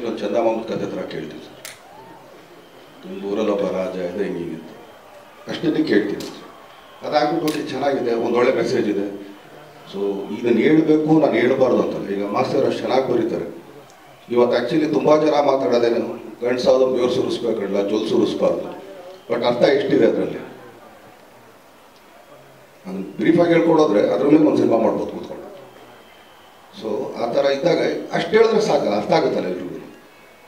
ಒಂದು ಚಂದಮಾಮದ ಕತೆ ಥರ ಕೇಳ್ತೀನಿ ಸರ್. ನಿಮ್ಮ ಊರಲ್ಲಿ ಒಬ್ಬ ರಾಜ ಇದೆ ಹಿಂಗಿತ್ತು ಅಷ್ಟೇ ಕೇಳ್ತೀನಿ ಸರ್. ಅದಾಗ್ಬಿಟ್ಟು ಚೆನ್ನಾಗಿದೆ, ಒಂದೊಳ್ಳೆ ಮೆಸೇಜ್ ಇದೆ. ಸೊ ಇದನ್ನು ಹೇಳಬೇಕು, ನಾನು ಹೇಳಬಾರ್ದು ಅಂತಲ್ಲ. ಈಗ ಮಾಸ್ಟರ್ ಅಷ್ಟು ಚೆನ್ನಾಗಿ ಬರೀತಾರೆ. ಇವತ್ತು ಆ್ಯಕ್ಚುಲಿ ತುಂಬ ಜನ ಮಾತಾಡೋದೇನು ಗಂಡಸಾದ ಬೆವರು ಸುರಿಸ್ಬೇಕಲ್ಲ, ಜೊಲ್ ಸುರಿಸ್ಬಾರ್ದು. ಬಟ್ ಅರ್ಥ ಎಷ್ಟಿದೆ ಅದರಲ್ಲಿ. ಅದನ್ನು ಬ್ರೀಫಾಗಿ ಹೇಳ್ಕೊಡೋದ್ರೆ ಅದ್ರ ಮೇಲೆ ಒಂದು ಸಿನಿಮಾ ಮಾಡ್ಬೋದು ಕೂತ್ಕೊಂಡು. ಸೊ ಆ ಥರ ಇದ್ದಾಗ ಅಷ್ಟು ಹೇಳಿದ್ರೆ ಸಾಕಲ್ಲ, ಅರ್ಥ ಆಗುತ್ತಲ್ಲ ಎಲ್ರಿಗೂ.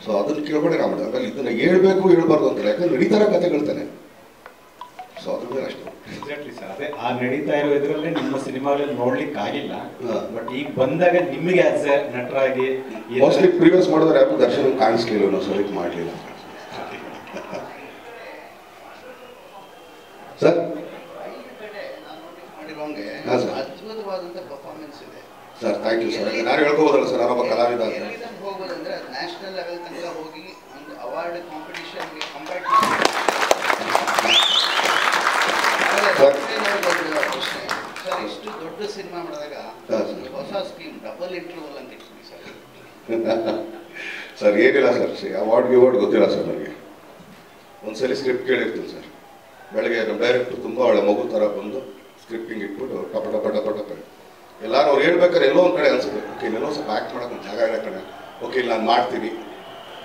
ಸೊ ಅದನ್ನು ಕೇಳ್ಕೊಂಡೆ ನಾವು ಮಾಡಿದೆ. ಆಮೇಲೆ ಇದನ್ನು ಹೇಳ್ಬೇಕು ಹೇಳ್ಬಾರ್ದು ಅಂತಲ್ಲ, ಯಾಕಂದ್ರೆ ನಡೀತಾರ ಕಥೆಗಳ್ತಾನೆ. ಸೊ ಅದ್ರ ಮೇಲೆ ಅಷ್ಟೇ. ಎಕ್ಸಾಕ್ಟ್ಲಿ ಸರ್, ಅದೇ ಆ ನಡೀತಾ ಇರೋ ಇದರಲ್ಲೇ ನಿಮ್ಮ ಸಿನಿಮಾಗಳಲ್ಲಿ ನೋಡ್ಲಿಕ್ಕೆ ಆಗಿಲ್ಲ. ಬಟ್ ಈಗ ಬಂದಾಗ ನಿಮಗೆ ಆಸ್ ಎ ನಟರಾಗಿ ಮೋಸ್ಟ್ಲಿ ಪ್ರೀವಿಯಸ್ ಮಾಡಿದ್ರೆ ಯಾರು ದರ್ಶನ ಕಾಣಿಸ್ಲಿಲ್ಲ, ನಾವು ಸರಿಯಾಗಿ ಮಾಡಲಿಲ್ಲ ಸರ್. ಹಾಂ ಸರ್, ಅದ್ಭುತವಾದಂಥ ಪರ್ಫಾರ್ಮೆನ್ಸ್ ಇದೆ ಸರ್. Thank you sir. ನಾನು ಹೇಳ್ಕೋಬೋದಲ್ಲ ಸರ್, ನಾನೊಬ್ಬ ಕಲಾವಿದ ಹೋಗೋದಂದ್ರೆ ನ್ಯಾಷನಲ್ ಲೆವೆಲ್ ತನಕ ಹೋಗಿ ಒಂದು ಅವಾರ್ಡ್ ಕಾಂಪಿಟಿಷನ್ಗೆ ಕಂಪೇರ್ ಸರ್. ಇಷ್ಟು ದೊಡ್ಡ ಸಿನಿಮಾ ಮಾಡಿದಾಗ ಹೊಸ ಸ್ಕೀಮ್ ಡಬಲ್ ಇಂಟರ್ವಲ್ ಅಂತ ಇಟ್ಕೊಳ್ಳಿ ಸರ್. ಸರ್ ಏನಿಲ್ಲ ಸರ್, ಅವಾರ್ಡ್ ಗಿವಾರ್ಡ್ ಗೊತ್ತಿಲ್ಲ ಸರ್ ನನಗೆ. ಒಂದ್ಸಲಿ ಸ್ಕ್ರಿಪ್ಟ್ ಕೇಳಿರ್ತೀನಿ ಸರ್. ಬೆಳಗ್ಗೆ ನಮ್ಮ ಡೈರೆಕ್ಟ್ರು ತುಂಬ ಒಳ್ಳೆ ಮಗು ಥರ ಬಂದು ಸ್ಕ್ರಿಪ್ಟಿಂಗ್ ಇಟ್ಬಿಟ್ಟು ಟಪ ಟಪ ಟಪ ಟಪ ಎಲ್ಲರೂ ಅವ್ರು ಹೇಳ್ಬೇಕಾದ್ರೆ ಎಲ್ಲೋ ಒಂದು ಕಡೆ ಅನ್ಸುತ್ತೆ, ಓಕೆ ಎಲ್ಲೋ ಸ್ವಲ್ಪ ಆ್ಯಕ್ಟ್ ಮಾಡೋಕೆ ಒಂದು ಜಾಗ ಇರೋ ಕಡೆ, ಓಕೆ ಇಲ್ಲಿ ನಾನು ಮಾಡ್ತೀನಿ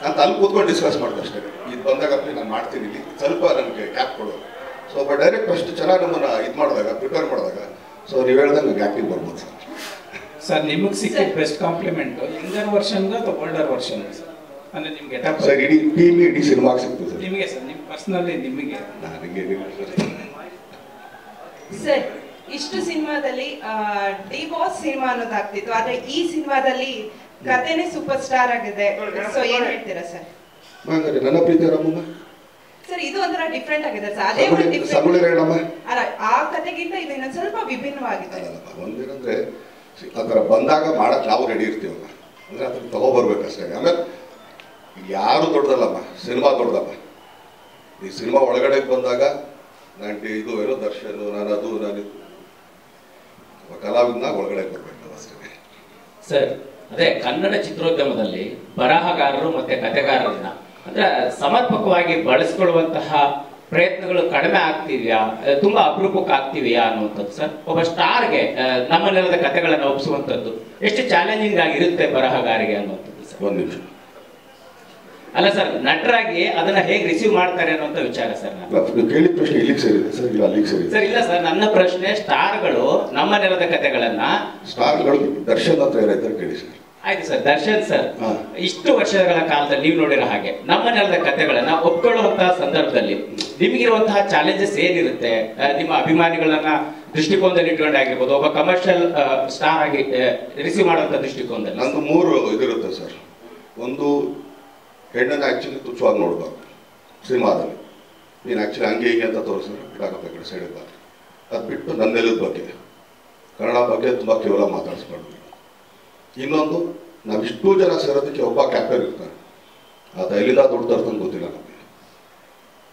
ಅಂತ ಅಲ್ಲಿ ಕೂತ್ಕೊಂಡು ಡಿಸ್ಕಸ್ ಮಾಡಿದೆ ಅಷ್ಟೇ. ಇದು ಬಂದಾಗ ನಾನು ಮಾಡ್ತೀನಿ, ಇಲ್ಲಿ ಸ್ವಲ್ಪ ನನಗೆ ಕ್ಯಾಪ್ ಕೊಡೋದು. ಸೊ ಒಬ್ಬ ಡೈರೆಕ್ಟ್ ಅಷ್ಟು ಚೆನ್ನಾಗಿ ನಮ್ಮನ್ನು ಇದು ಮಾಡಿದಾಗ, ಪ್ರಿಪೇರ್ ಮಾಡಿದಾಗ, ಸೊ ನೀವು ಹೇಳ್ದಂಗೆ ಆ್ಯಕ್ಟಿಂಗ್ ಬರ್ಬೋದು ಸರ್. ಸರ್ ನಿಮಗೆ ಸಿಕ್ಕಿದ ಬೆಸ್ಟ್ ಕಾಂಪ್ಲಿಮೆಂಟ್ ಇಂಡಿಯನ್ ವರ್ಷನ್ಗೆ ಅಥವಾ ಓಲ್ಡರ್ ವರ್ಷನ್ ಅಂದರೆ ನಿಮಗೆ ಸರ್ ಇಡೀ ಟೀಮ್ ಇಡೀ ಸಿನಿಮಾಗೆ ಸಿಗ್ತದೆ ಸರ್. ನಿಮಗೆ ಸರ್ ನಿಮ್ಮ ಪರ್ಸ್ನಲಿ ನಿಮಗೆ ನನಗೆ ಸರ್ ಇಷ್ಟು ಸಿನಿಮಾದಲ್ಲಿ ಡಿ ಬಾಸ್ ಸಿನಿಮಾ ಅನ್ನೋದಾಗ್ತಿತ್ತು, ಆದ್ರೆ ಈ ಸಿನಿಮಾದಲ್ಲಿ ಕಥೆನೇ ಸೂಪರ್ ಸ್ಟಾರ್ ಆಗಿದೆ. ಸೊ ಏನ್ ಹೇಳ್ತೀರಾ ಸರ್? ನನ್ನ ಪ್ರೀತಿ ರಾಮಮ್ಮ ಸರ್ ಇದು ಒಂಥರ ಡಿಫ್ರೆಂಟ್ ಆಗಿದೆ ಸರ್. ಅದೇ ಒಂದು ಅಲ್ಲ, ಆ ಕಥೆಗಿಂತ ಇದು ಇನ್ನೊಂದು ಸ್ವಲ್ಪ ವಿಭಿನ್ನವಾಗಿದೆ. ಒಂದೇನಂದ್ರೆ ಆ ಥರ ಬಂದಾಗ ಮಾಡಕ್ಕೆ ನಾವು ರೆಡಿ ಇರ್ತೀವಲ್ಲ, ಅಂದ್ರೆ ಅದನ್ನ ತಗೋಬರ್ಬೇಕಷ್ಟೇ. ಆಮೇಲೆ ಯಾರು ದೊಡ್ಡದಲ್ಲಮ್ಮ, ಸಿನಿಮಾ ದೊಡ್ಡದಮ್ಮ. ಈ ಸಿನಿಮಾ ಒಳಗಡೆ ಬಂದಾಗ ನಾನು ಇದು ಏನೋ ದರ್ಶನ್, ನಾನು ಕಲಾವಿದನಾಗ ಒಳಗಡೆ ಬರ್ಬೇಕು ಅಷ್ಟೇ ಸರ್. ಅದೇ ಕನ್ನಡ ಚಿತ್ರೋದ್ಯಮದಲ್ಲಿ ಬರಹಗಾರರು ಮತ್ತೆ ಕಥೆಗಾರರನ್ನ ಅಂದ್ರೆ ಸಮರ್ಪಕವಾಗಿ ಬಳಸ್ಕೊಳ್ಳುವಂತಹ ಪ್ರಯತ್ನಗಳು ಕಡಿಮೆ ಆಗ್ತಿವ್ಯಾ, ತುಂಬಾ ಅಪರೂಪಕ್ಕೆ ಆಗ್ತಿವ್ಯಾ ಅನ್ನುವಂಥದ್ದು ಸರ್. ಒಬ್ಬ ಸ್ಟಾರ್ಗೆ ನಮ್ಮ ನೆಲದ ಕಥೆಗಳನ್ನು ಒಪ್ಪಿಸುವಂಥದ್ದು ಎಷ್ಟು ಚಾಲೆಂಜಿಂಗ್ ಆಗಿರುತ್ತೆ ಬರಹಗಾರಿಗೆ ಅನ್ನುವಂಥದ್ದು ಸರ್. ಒಂದು ನಿಮಿಷ ಅಲ್ಲ ಸರ್, ನಟರಾಗಿ ಅದನ್ನ ಹೇಗೆ ರಿಸೀವ್ ಮಾಡ್ತಾರೆ ಅನ್ನುವಂಥ ವಿಚಾರ ಸರ್. ನೀವು ಕೇಳಿದ ಪ್ರಶ್ನೆ ಇಲ್ಲಿಗೆ ಸೇರಿದೆ ಸರ್, ಇಲ್ಲ ಅಲ್ಲಿಗೆ ಸೇರಿದೆ ಸರ್? ಇಲ್ಲ ಸರ್, ನನ್ನ ಪ್ರಶ್ನೆ ಸ್ಟಾರ್ಗಳು ನಮ್ಮ ನೆಲದ ಕಥೆಗಳನ್ನ, ಸ್ಟಾರ್ಗಳು ದರ್ಶನ್ ಹತ್ರ ಏನಾಯ್ತಾರೆ ಕೇಳಿ ಸರ್. ಆಯ್ತು ಸರ್. ದರ್ಶನ್ ಸರ್ ಇಷ್ಟು ವರ್ಷಗಳ ಕಾಲದಲ್ಲಿ ನೀವು ನೋಡಿರೋ ಹಾಗೆ ನಮ್ಮ ನೆಲದ ಕಥೆಗಳನ್ನ ಒಪ್ಕೊಳ್ಳುವಂತಹ ಸಂದರ್ಭದಲ್ಲಿ ನಿಮಗಿರುವಂತಹ ಚಾಲೆಂಜಸ್ ಏನಿರುತ್ತೆ? ನಿಮ್ಮ ಅಭಿಮಾನಿಗಳನ್ನ ದೃಷ್ಟಿಕೋನದಲ್ಲಿ ಇಟ್ಕೊಂಡಾಗಿರ್ಬೋದು, ಒಬ್ಬ ಕಮರ್ಷಿಯಲ್ ಸ್ಟಾರ್ ಆಗಿ ರಿಸೀವ್ ಮಾಡುವಂಥ ದೃಷ್ಟಿಕೋನದಲ್ಲಿ. ನಂದು 3 ಇದಿರುತ್ತೆ ಸರ್. ಒಂದು, ಹೆಣ್ಣನ್ನು ಆ್ಯಕ್ಚುಲಿ ತುಚ್ಛವಾಗಿ ನೋಡಬಾರ್ದು ಸಿನಿಮಾದಲ್ಲಿ. ನೀನು ಆ್ಯಕ್ಚುಲಿ ಹಂಗೆ ಹೀಗೆ ಅಂತ ತೋರಿಸಿದ್ರೆ ಬಿಡಾಕಪ್ಪ ಕಡೆ ಸೈಡ್ ಇರಬಾರ್ದು. ಅದು ಬಿಟ್ಟು ನನ್ನ ನೆಲದ ಬಗ್ಗೆ, ಕನ್ನಡ ಬಗ್ಗೆ ತುಂಬ ಕೇವಲ ಮಾತಾಡಿಸ್ಬಾರ್ದು. ಇನ್ನೊಂದು, ನಾವಿಷ್ಟು ಜನ ಸೇರೋದಕ್ಕೆ ಒಬ್ಬ ಕ್ಯಾಪ್ಟನ್ ಇರ್ತಾನೆ. ಆತ ಎಲ್ಲಿಂದ ದುಡ್ಡು ತರ್ತಾನೆ ಗೊತ್ತಿಲ್ಲ ನಮಗೆ.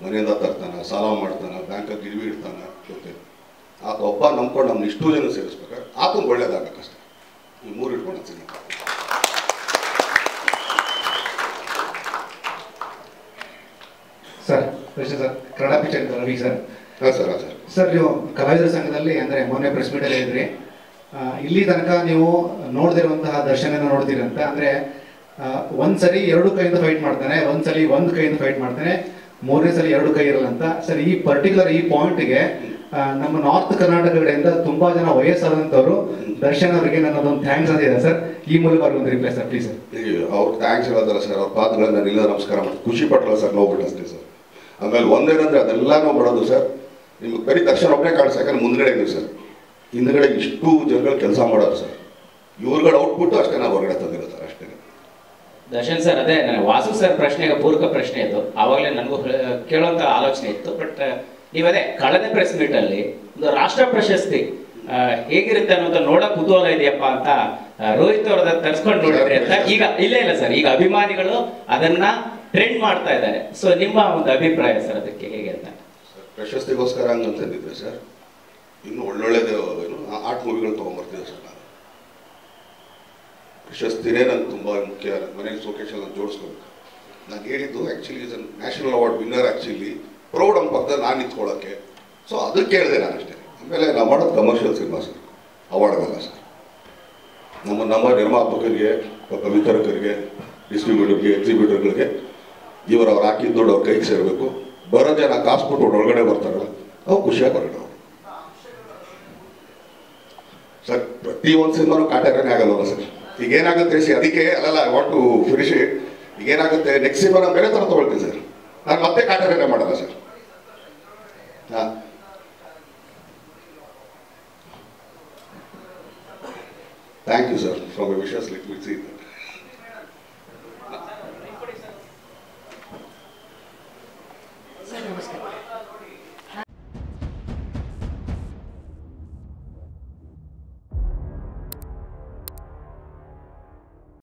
ಮನೆಯಿಂದ ತರ್ತಾನೆ, ಸಾಲ ಮಾಡ್ತಾನೆ, ಬ್ಯಾಂಕಲ್ಲಿ ಗಿರ್ವಿ ಇಡ್ತಾನೆ ಗೊತ್ತಿಲ್ಲ. ಆತ ಒಬ್ಬ ನಂಬ್ಕೊಂಡು ನಮ್ಮನ್ನ ಇಷ್ಟು ಜನ ಸೇರಿಸ್ಬೇಕಾದ್ರೆ ಆತಂಗೆ ಒಳ್ಳೇದಾಗಬೇಕಷ್ಟೆ. ಈ 3 ಇಟ್ಕೊಂಡು cinema. Sir Krishna sir, Kannada picture Ravi sir. ಹಾಂ ಸರ್. ಹಾಂ ಸರ್. ಸರ್ ನೀವು ಕಲಾವಿದರ ಸಂಘದಲ್ಲಿ ಅಂದರೆ ಮೊನ್ನೆ ಪ್ರೆಸ್ ಮೀಟಲ್ಲಿ ಇದ್ರಿ, ಇಲ್ಲಿ ತನಕ ನೀವು ನೋಡ್ದಿರುವಂತಹ ದರ್ಶನ ನೋಡ್ತೀರಿ ಅಂತ. ಅಂದರೆ ಒಂದ್ಸರಿ 2 ಕೈಯಿಂದ ಫೈಟ್ ಮಾಡ್ತಾನೆ, ಒಂದ್ಸಲಿ 1 ಕೈಯಿಂದ ಫೈಟ್ ಮಾಡ್ತಾನೆ, 3ನೇ ಸಲ 2 ಕೈ ಇರಲ್ಲ ಅಂತ. ಸರ್ ಈ ಪರ್ಟಿಕ್ಯುಲರ್ ಈ ಪಾಯಿಂಟ್ಗೆ ನಮ್ಮ ನಾರ್ತ್ ಕರ್ನಾಟಕ ಕಡೆಯಿಂದ ತುಂಬಾ ಜನ ವಯಸ್ಸಾದಂಥವ್ರು ದರ್ಶನ್ ಅವರಿಗೆ ನನ್ನದೊಂದು ಥ್ಯಾಂಕ್ಸ್ ಅಂತ ಇದೆ ಸರ್. ಈ ಮೂಲಕ ಅವ್ರಿಗೆ ಒಂದು ರಿಪ್ಲೈ ಸರ್ ಪ್ಲೀಸ್ ಸರ್. ಅವ್ರಿಗೆ ಥ್ಯಾಂಕ್ಸ್ ಹೇಳೋದಲ್ಲ ಸರ್, ಅವ್ರ ಪಾತ್ರಗಳನ್ನ ಇಲ್ಲ ನಮಸ್ಕಾರ ಮಾಡಿ ಖುಷಿ ಪಟ್ಟಲ್ಲ ಸರ್, ನೋಡ್ಬಿಟ್ಟು ಅಷ್ಟೇ ಸರ್. ಆಮೇಲೆ ಒಂದೇನಂದ್ರೆ ಅದೆಲ್ಲ ನಾವು ಮಾಡೋದು ಸರ್, ನಿಮ್ಗೆ ಬರೀ ದರ್ಶನ ಒಬ್ಬನೇ ಕಾಣಿಸ್, ಯಾಕಂದ್ರೆ ಮುಂದ್ಗಡೆ ಇದೀವಿ ಸರ್, ಹಿಂದ್ಗಡೆ ಇಷ್ಟು ಜನಗಳು ಕೆಲಸ ಮಾಡೋರು ಸರ್. ಇವ್ರುಗಳು ಔಟ್ಪುಟ್ಟು ಅಷ್ಟೇ ನಾವು ಹೊರಗಡೆ ತಂದಿರೋ ಸರ್ ಅಷ್ಟೇ. ದರ್ಶನ್ ಸರ್, ಅದೇ ವಾಸು ಸರ್ ಪ್ರಶ್ನೆಗೆ ಪೂರಕ ಪ್ರಶ್ನೆ ಇದು, ಆವಾಗಲೇ ನನಗೂ ಕೇಳುವಂತ ಆಲೋಚನೆ ಇತ್ತು. ಬಟ್ ನೀವದೇ ಕಳೆದ ಪ್ರೆಸ್ ಮೀಟ್ ಅಲ್ಲಿ ಒಂದು ರಾಷ್ಟ್ರ ಪ್ರಶಸ್ತಿ ಹೇಗಿರುತ್ತೆ ಅನ್ನೋದು ನೋಡಕ್ ಕುತೂಹಲ ಇದೆಯಪ್ಪ ಅಂತ ರೋಹಿತ್ ಅವ್ರದ ತರ್ಸ್ಕೊಂಡು ನೋಡಿದ್ರಿ ಅಂತ. ಈಗ ಇಲ್ಲ ಸರ್, ಈಗ ಅಭಿಮಾನಿಗಳು ಅದನ್ನ ಟ್ರೆಂಡ್ ಮಾಡ್ತಾ ಇದ್ದಾರೆ. ಸೊ ನಿಮ್ಮ ಒಂದು ಅಭಿಪ್ರಾಯ ಸರ್ ಅದಕ್ಕೆ ಹೇಗೆ ಅಂತ? ಪ್ರಶಸ್ತಿಗೋಸ್ಕರ ಹಂಗಂತಂದಿದ್ರೆ ಸರ್, ಇನ್ನು ಒಳ್ಳೊಳ್ಳೆದು ಏನು ಆರ್ಟ್ ಮೂವಿಗಳು ತೊಗೊಂಡ್ಬರ್ತೀವಿ ಸರ್ ನಾವು. ಪ್ರಶಸ್ತಿನೇ ನನಗೆ ತುಂಬ ಮುಖ್ಯ. ಮನೆಗೆ ಸೋಕೇಶಲ್ಲಿ ನಾನು ಜೋಡಿಸ್ಕೋಬೇಕು. ನಾನು ಹೇಳಿದ್ದು actually is national award winner, actually proud ನಮ್ಮ ಪಕ್ಕದಲ್ಲಿ ನಾನು ನಿಂತ್ಕೊಳ್ಳೋಕ್ಕೆ. ಸೊ ಅದಕ್ಕೆ ಕೇಳಿದೆ ನಾನು ಅಷ್ಟೇ. ಆಮೇಲೆ ನಾವು ಮಾಡೋದು ಕಮರ್ಷಿಯಲ್ ಸಿನಿಮಾ ಸರ್, ಅವಾರ್ಡ್ಗಲ್ಲ ಸರ್. ನಮ್ಮ ನಿರ್ಮಾಪಕರಿಗೆ, ವಿತರಕರಿಗೆ, ಡಿಸ್ಟ್ರಿಬ್ಯೂಟರ್ಗೆ, ಎಕ್ಸಿಬ್ಯೂಟರ್ಗಳಿಗೆ ಅವ್ರು ಹಾಕಿದ ದುಡ್ಡು ಅವ್ರ ಕೈಗೆ ಸೇರಬೇಕು. ಬರೋ ಜನ ಕಾಸು ಕೊಟ್ಟು ಒಳಗಡೆ ಬರ್ತಾರಲ್ಲ, ಅವು ಖುಷಿಯಾಗಿ ಹೊರಗಡೆ ಸರ್. ಪ್ರತಿಯೊಂದು ಸಿನಿಮಾನು ಕಾಟೇರನೇ ಆಗಲ್ವಲ್ಲ ಸರ್. ಈಗೇನಾಗುತ್ತೆ ಅದಕ್ಕೆ ಅಲ್ಲಲ್ಲ, I want to finish it. ಈಗೇನಾಗುತ್ತೆ, ನೆಕ್ಸ್ಟ್ ಸಿನಿಮಾ ನಾನು ಬೇರೆ ಥರ ತೊಗೊಳ್ತೀನಿ ಸರ್. ನಾನು ಮತ್ತೆ ಕಾಟೇರನೇ ಮಾಡಲ್ಲ ಸರ್. ಹಾಂ, thank you sir. From a wishes let me C